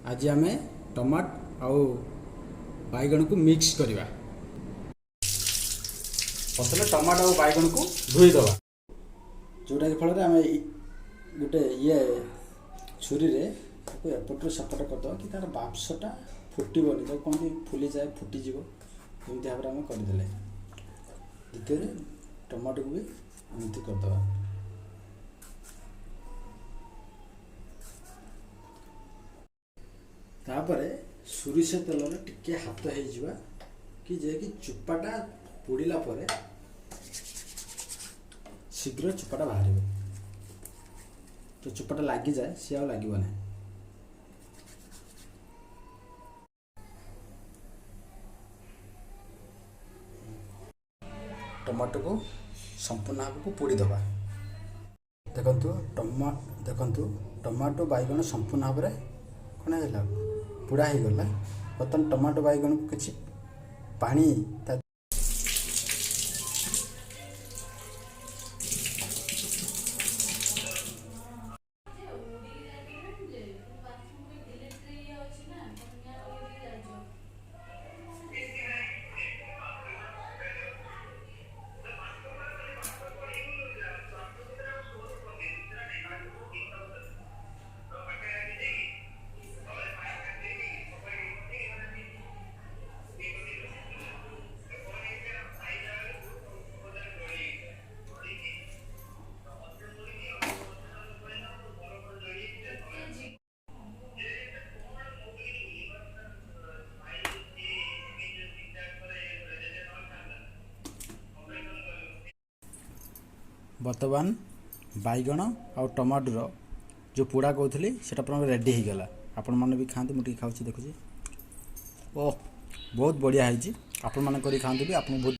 आज आम टमाट आउ बैगन को मिक्स करवा। प्रथम टमाट आउ बैगन को धोईदे जोटा कि फल आम गोटे ये छुरी रे एपटर सेपट करदे कि तार बापसटा फुटबनी तो कहते फुली जाए फुटीज एमती भाव में करदे। द्वितीय टमाटो को भी एमती करदे। तापर सोरिष तेल टिके हाथ हो कि जे कि चुपाटा पोड़ला पर शीघ्र चुपाटा बाहर तो चुपाटा लगी जाए सी आ लगे ना। टमाटो को संपूर्ण भाग को पोड़ीदे। देखु टमाटो बैगन संपूर्ण भाव में कौन है पोड़ा हो गला। बर्तमान टमाटो बैगन को किसी पानी बर्तमान बैगन आउ टमाटर जो पोड़ा कहती से रेडी हो गला। आपण मैंने भी खाते मुझे खाऊँ देखुची। ओह बहुत बढ़िया है। आपण मैंने खाते भी आपको बहुत